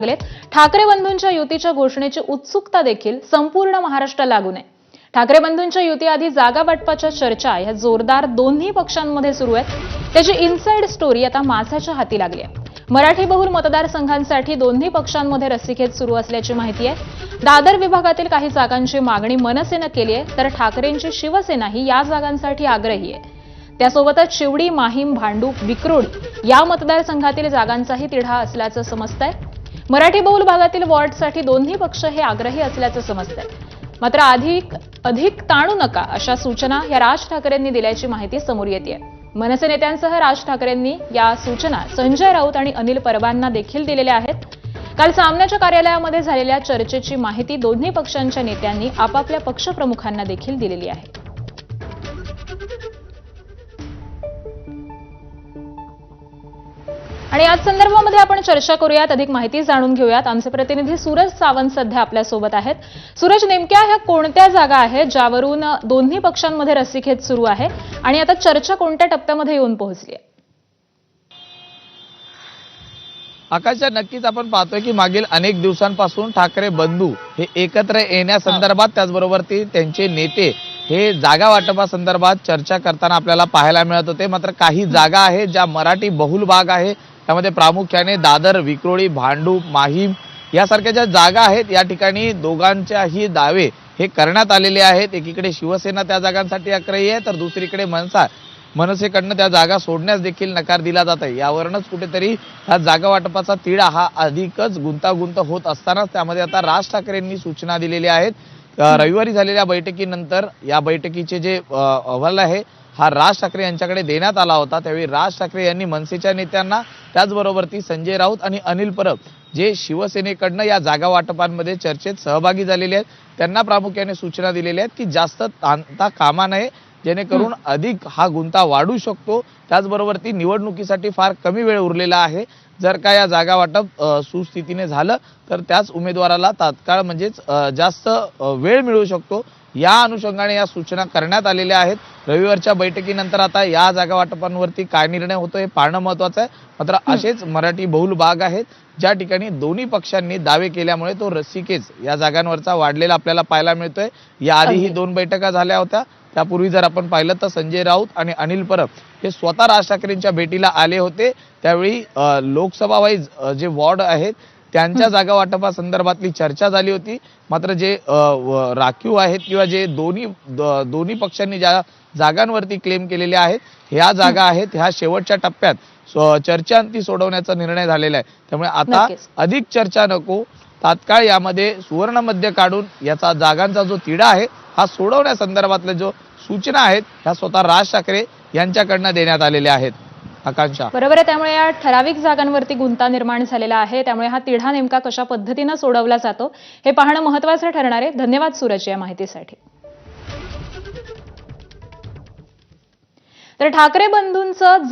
लागलेत. ठाकरे बंधूंच्या युतीच्या घोषणेची उत्सुकता देखील संपूर्ण महाराष्ट्राला लागू नये. ठाकरे बंधूंच्या युतीआधी जागा वाटपाच्या चर्चा ह्या जोरदार दोन्ही पक्षांमध्ये सुरू आहेत. त्याची इनसाइड स्टोरी आता माझ्याच्या हाती लागली आहे. मराठी बहुल मतदारसंघांसाठी दोन्ही पक्षांमध्ये रस्सीखेच सुरू असल्याची माहिती आहे. दादर विभागातील काही जागांची मागणी मनसेनं केली आहे, तर ठाकरेंची शिवसेनाही या जागांसाठी आग्रही आहे. त्यासोबतच शिवडी, माहीम, भांडूप, विक्रोळी या मतदारसंघातील जागांचाही तिढा असल्याचं समजतंय. मराठी बहुल भागातील वॉर्डसाठी दोन्ही पक्ष हे आग्रही असल्याचं समजतंय. मात्र अधिक ताणू नका अशा सूचना या राज ठाकरेंनी दिल्याची माहिती समोर येते. मनसे नेत्यांसह राज ठाकरेंनी या सूचना संजय राऊत आणि अनिल परबांना देखील दिलेल्या आहेत. काल सामनाच्या कार्यालयामध्ये झालेल्या चर्चेची माहिती दोन्ही पक्षांच्या नेत्यांनी आपापल्या पक्षप्रमुखांना देखील दिलेली आहे. आणि याच संदर्भामध्ये आपण चर्चा करूयात, अधिक माहिती जाणून घेऊयात. आमचे प्रतिनिधी सूरज सावंत सध्या आपल्या सोबत आहेत. सूरज, नेमक्या ह्या कोणत्या जागा आहेत ज्यावरून दोन्ही पक्षांमध्ये रस्सीखेच सुरू आहे आणि आता चर्चा कोणत्या टप्प्यामध्ये येऊन पोहोचली आहे? आकाशा, नक्कीच आपण पाहतोय की मागील अनेक दिवसांपासून ठाकरे बंधू हे एकत्र येण्यासंदर्भात, त्याचबरोबर त्यांचे नेते हे जागा वाटपासंदर्भात चर्चा करताना आपल्याला पाहायला मिळत होते. मात्र काही जागा आहेत ज्या मराठी बहुल भाग आहे, त्यामध्ये प्रामुख्याने दादर, विक्रोळी, भांडूप, माहीम यासारख्या ज्या जागा आहेत, या ठिकाणी दोघांच्याही दावे हे करण्यात आलेले आहेत. एकीकडे शिवसेना त्या जागांसाठी आग्रही आहे, तर दुसरीकडे मनसेकडनं त्या जागा सोडण्यास देखील नकार दिला जात आहे. यावरूनच कुठेतरी हा जागा वाटपाचा तिढा हा अधिकच गुंतागुंत होत असतानाच त्यामध्ये आता राज ठाकरेंनी सूचना दिलेल्या आहेत. रविवारी झालेल्या बैठकीनंतर या बैठकीचे जे अहवाल आहे हा राज ठाकरे यांच्याकडे देण्यात आला होता. त्यावेळी राज ठाकरे यांनी मनसेच्या नेत्यांना, त्याचबरोबर संजय राऊत आणि अनिल परब जे शिवसेनेकडनं या जागा वाटपांमध्ये चर्चेत सहभागी झालेले आहेत, त्यांना प्रामुख्याने सूचना दिलेल्या आहेत की जास्त ताणता कामा नये, जेणेकरून अधिक हा गुंता वाढू शकतो. त्याचबरोबर निवडणुकीसाठी फार कमी वेळ उरलेला आहे. जर का या जागा वाटप सुस्थितीने झालं तर त्याच उमेदवाराला तात्काळ म्हणजेच जास्त वेळ मिळू शकतो. या अनुषंगाने या सूचना करण्यात आलेल्या आहेत. रविवारच्या बैठकीनंतर आता या जागा वाटपांवरती काय निर्णय होतो हे पाहणं महत्वाचं आहे. मात्र असेच मराठी बहुल भाग आहेत ज्या ठिकाणी दोन्ही पक्षांनी दावे केल्यामुळे तो रस्सीखेच या जागांवरचा वाढलेला आपल्याला पाहायला मिळतोय. याआधीही 2 बैठका झाल्या होत्या. त्यापूर्वी जर आपण पाहिलं तर संजय राऊत आणि अनिल परब हे स्वतः राज ठाकरेंच्या भेटीला आले होते. त्यावेळी लोकसभा वाईज जे वॉर्ड आहेत त्यांच्या जागा वाटपासंदर्भातली चर्चा झाली होती. मात्र जे राखीव आहेत किंवा जे दोन्ही पक्षांनी ज्या जागांवरती क्लेम केलेले आहेत ह्या जागा आहेत, ह्या शेवटच्या टप्प्यात चर्चांती सोडवण्याचा निर्णय झालेला आहे. त्यामुळे आता अधिक चर्चा नको, तात्काळ यामध्ये सुवर्ण मध्य काढून याचा जागांचा जो तिढा आहे हा सोडवण्यासंदर्भातल्या जो सूचना आहेत ह्या स्वतः राज ठाकरे यांच्याकडनं देण्यात आलेल्या आहेत. आकांक्षा, बरोबर आहे. त्यामुळे या ठराविक जागांवरती गुंता निर्माण झालेला आहे. त्यामुळे हा तिढा नेमका कशा पद्धतीने सोडवला जातो हे पाहणं महत्त्वाचं ठरणार आहे. धन्यवाद सूरज या माहितीसाठी. तर ठाकरे बंधूंचं